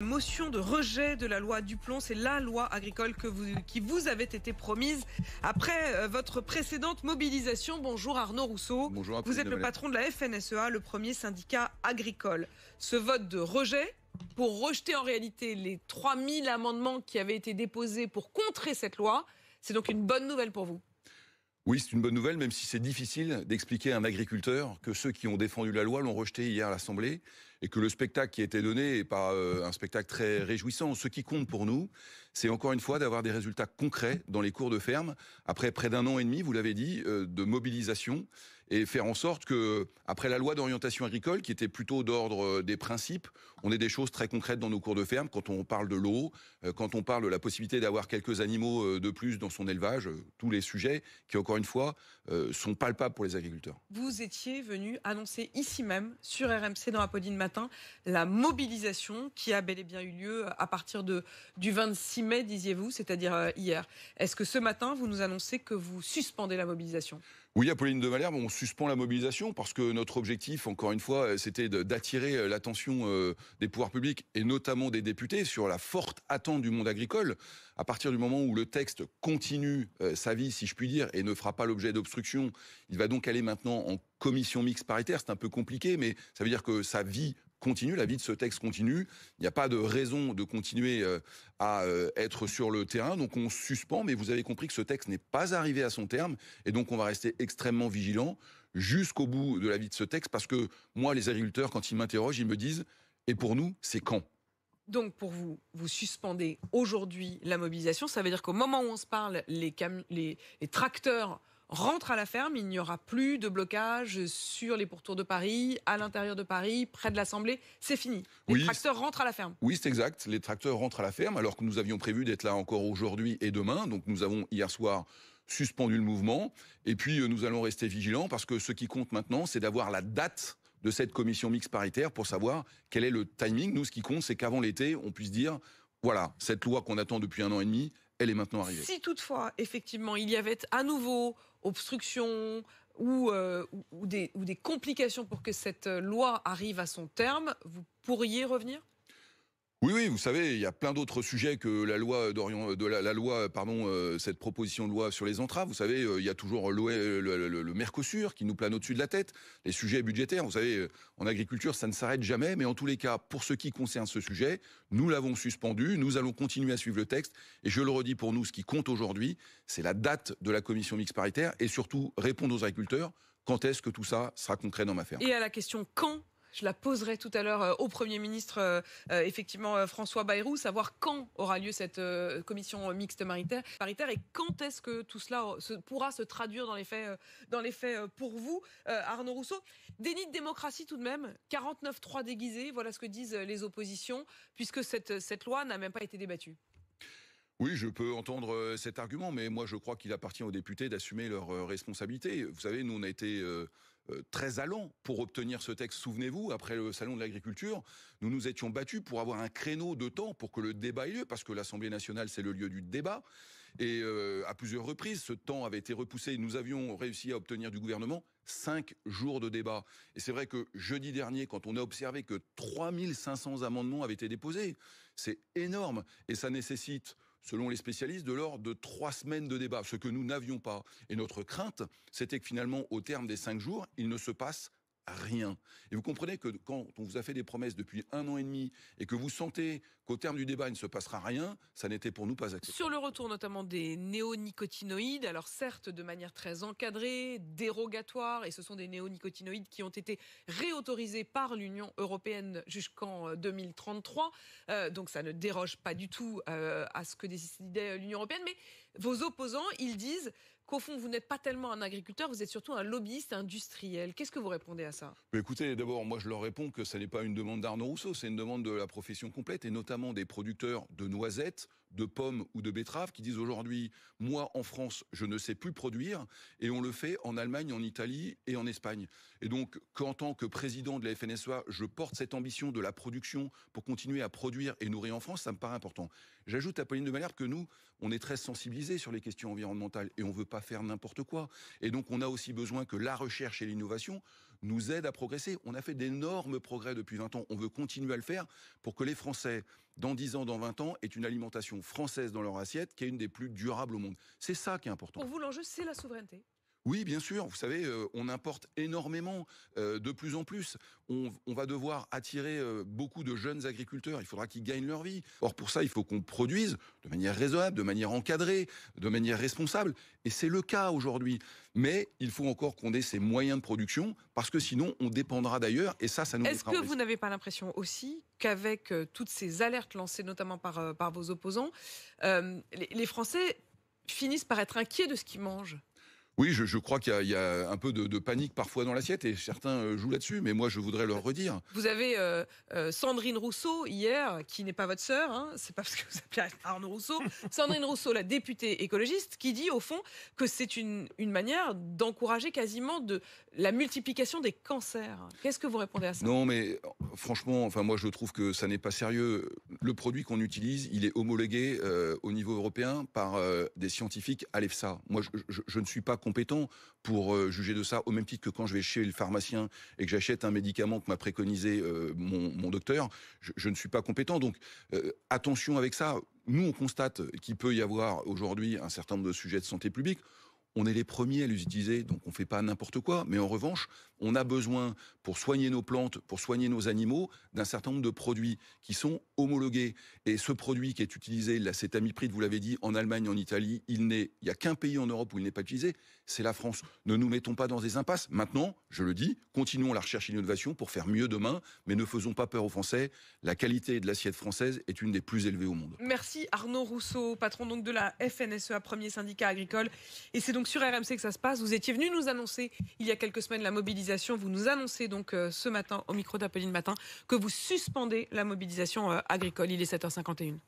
Motion de rejet de la loi Duplon, c'est la loi agricole qui vous avait été promise après votre précédente mobilisation. Bonjour Arnaud Rousseau, Bonjour, vous êtes le patron de la FNSEA, le premier syndicat agricole. Ce vote de rejet pour rejeter en réalité les 3000 amendements qui avaient été déposés pour contrer cette loi, c'est donc une bonne nouvelle pour vous? Oui, c'est une bonne nouvelle, même si c'est difficile d'expliquer à un agriculteur que ceux qui ont défendu la loi l'ont rejetée hier à l'Assemblée et que le spectacle qui a été donné n'est pas un spectacle très réjouissant. Ce qui compte pour nous, c'est encore une fois d'avoir des résultats concrets dans les cours de ferme, après près d'un an et demi, vous l'avez dit, de mobilisation, et faire en sorte que, après la loi d'orientation agricole, qui était plutôt d'ordre des principes, on ait des choses très concrètes dans nos cours de ferme, quand on parle de l'eau, quand on parle de la possibilité d'avoir quelques animaux de plus dans son élevage, tous les sujets qui, encore une fois, sont palpables pour les agriculteurs. Vous étiez venu annoncer ici même, sur RMC dans Apodine Matin, la mobilisation qui a bel et bien eu lieu à partir du 26 mai, disiez-vous, c'est-à-dire hier. Est-ce que ce matin, vous nous annoncez que vous suspendez la mobilisation ? Oui, Apolline de Malherbe, on suspend la mobilisation parce que notre objectif, encore une fois, c'était d'attirer l'attention des pouvoirs publics et notamment des députés sur la forte attente du monde agricole. À partir du moment où le texte continue sa vie, si je puis dire, et ne fera pas l'objet d'obstruction, il va donc aller maintenant en commission mixte paritaire. C'est un peu compliqué, mais ça veut dire que sa vie continue, la vie de ce texte continue. Il n'y a pas de raison de continuer à être sur le terrain. Donc on suspend, mais vous avez compris que ce texte n'est pas arrivé à son terme. Et donc on va rester extrêmement vigilant jusqu'au bout de la vie de ce texte. Parce que moi, les agriculteurs, quand ils m'interrogent, ils me disent « Et pour nous, c'est quand ?» Donc pour vous, vous suspendez aujourd'hui la mobilisation. Ça veut dire qu'au moment où on se parle, les tracteurs rentrent à la ferme, il n'y aura plus de blocage sur les pourtours de Paris, à l'intérieur de Paris, près de l'Assemblée, c'est fini. Les tracteurs rentrent à la ferme. Oui, c'est exact, les tracteurs rentrent à la ferme, alors que nous avions prévu d'être là encore aujourd'hui et demain. Donc nous avons hier soir suspendu le mouvement, et puis nous allons rester vigilants, parce que ce qui compte maintenant, c'est d'avoir la date de cette commission mixte paritaire pour savoir quel est le timing. Nous, ce qui compte, c'est qu'avant l'été, on puisse dire, voilà, cette loi qu'on attend depuis un an et demi, elle est maintenant arrivée. Si toutefois, effectivement, il y avait à nouveau obstruction ou des complications pour que cette loi arrive à son terme, vous pourriez revenir ? Oui, vous savez, il y a plein d'autres sujets que la loi cette proposition de loi sur les entraves. Vous savez, il y a toujours le Mercosur qui nous plane au-dessus de la tête, les sujets budgétaires. Vous savez, en agriculture, ça ne s'arrête jamais, mais en tous les cas, pour ce qui concerne ce sujet, nous l'avons suspendu, nous allons continuer à suivre le texte, et je le redis pour nous, ce qui compte aujourd'hui, c'est la date de la commission mixte paritaire, et surtout répondre aux agriculteurs, quand est-ce que tout ça sera concret dans ma ferme. Et à la question quand ? Je la poserai tout à l'heure au Premier ministre, effectivement, François Bayrou, savoir quand aura lieu cette commission mixte paritaire et quand est-ce que tout cela pourra se traduire dans les faits pour vous, Arnaud Rousseau. Déni de démocratie tout de même, 49-3 déguisé, voilà ce que disent les oppositions, puisque cette loi n'a même pas été débattue. Oui, je peux entendre cet argument, mais moi je crois qu'il appartient aux députés d'assumer leurs responsabilités. Vous savez, nous on a été très allants pour obtenir ce texte. Souvenez-vous, après le salon de l'agriculture, nous nous étions battus pour avoir un créneau de temps pour que le débat ait lieu, parce que l'Assemblée nationale c'est le lieu du débat. Et à plusieurs reprises, ce temps avait été repoussé. Nous avions réussi à obtenir du gouvernement 5 jours de débat. Et c'est vrai que jeudi dernier, quand on a observé que 3500 amendements avaient été déposés, c'est énorme. Et ça nécessite, selon les spécialistes, de l'ordre de 3 semaines de débat, ce que nous n'avions pas. Et notre crainte, c'était que finalement, au terme des 5 jours, il ne se passe rien. Et vous comprenez que quand on vous a fait des promesses depuis un an et demi et que vous sentez qu'au terme du débat, il ne se passera rien, ça n'était pour nous pas acceptable. Sur le retour notamment des néonicotinoïdes, alors certes de manière très encadrée, dérogatoire, et ce sont des néonicotinoïdes qui ont été réautorisés par l'Union européenne jusqu'en 2033, donc ça ne déroge pas du tout à ce que décidait l'Union européenne, mais vos opposants, ils disent qu'au fond, vous n'êtes pas tellement un agriculteur, vous êtes surtout un lobbyiste industriel. Qu'est-ce que vous répondez à ça ? Mais écoutez, d'abord, moi je leur réponds que ce n'est pas une demande d'Arnaud Rousseau, c'est une demande de la profession complète, et notamment des producteurs de noisettes, de pommes ou de betteraves qui disent aujourd'hui, moi en France, je ne sais plus produire, et on le fait en Allemagne, en Italie et en Espagne. Et donc, qu'en tant que président de la FNSEA, je porte cette ambition de la production pour continuer à produire et nourrir en France, ça me paraît important. J'ajoute à Pauline de Malherbe que nous, on est très sensibilisés sur les questions environnementales et on ne veut pas faire n'importe quoi. Et donc, on a aussi besoin que la recherche et l'innovation nous aide à progresser. On a fait d'énormes progrès depuis 20 ans. On veut continuer à le faire pour que les Français, dans 10 ans, dans 20 ans, aient une alimentation française dans leur assiette qui est une des plus durables au monde. C'est ça qui est important. Pour vous, l'enjeu, c'est la souveraineté. Oui, bien sûr. Vous savez, on importe énormément, de plus en plus. On va devoir attirer beaucoup de jeunes agriculteurs. Il faudra qu'ils gagnent leur vie. Or, pour ça, il faut qu'on produise de manière raisonnable, de manière encadrée, de manière responsable. Et c'est le cas aujourd'hui. Mais il faut encore qu'on ait ces moyens de production, parce que sinon, on dépendra d'ailleurs. Et ça nous Est-ce que vous n'avez pas l'impression aussi qu'avec toutes ces alertes lancées notamment par vos opposants, les Français finissent par être inquiets de ce qu'ils mangent? Oui, je crois qu'il y a un peu de panique parfois dans l'assiette et certains jouent là-dessus, mais moi je voudrais leur redire. Vous avez Sandrine Rousseau hier, qui n'est pas votre sœur, hein, c'est pas parce que vous appelez Arnaud Rousseau. Sandrine Rousseau, la députée écologiste, qui dit au fond que c'est une manière d'encourager quasiment la multiplication des cancers. Qu'est-ce que vous répondez à ça? Non, mais franchement, enfin moi je trouve que ça n'est pas sérieux. Le produit qu'on utilise, il est homologué au niveau européen par des scientifiques à l'EFSA. Moi, je ne suis pas compétent pour juger de ça, au même titre que quand je vais chez le pharmacien et que j'achète un médicament que m'a préconisé mon docteur, je ne suis pas compétent. Donc attention avec ça. Nous, on constate qu'il peut y avoir aujourd'hui un certain nombre de sujets de santé publique. On est les premiers à les utiliser, donc on ne fait pas n'importe quoi. Mais en revanche, on a besoin, pour soigner nos plantes, pour soigner nos animaux, d'un certain nombre de produits qui sont homologués. Et ce produit qui est utilisé, l'acétamipride, vous l'avez dit, en Allemagne, en Italie, il n'y a qu'un pays en Europe où il n'est pas utilisé, c'est la France. Ne nous mettons pas dans des impasses. Maintenant, je le dis, continuons la recherche et l'innovation pour faire mieux demain, mais ne faisons pas peur aux Français. La qualité de l'assiette française est une des plus élevées au monde. Merci Arnaud Rousseau, patron donc de la FNSEA, premier syndicat agricole. Et c'est donc sur RMC que ça se passe. Vous étiez venu nous annoncer il y a quelques semaines la mobilisation. Vous nous annoncez donc ce matin au micro d'Apolline Matin que vous suspendez la mobilisation agricole. Il est 7h51.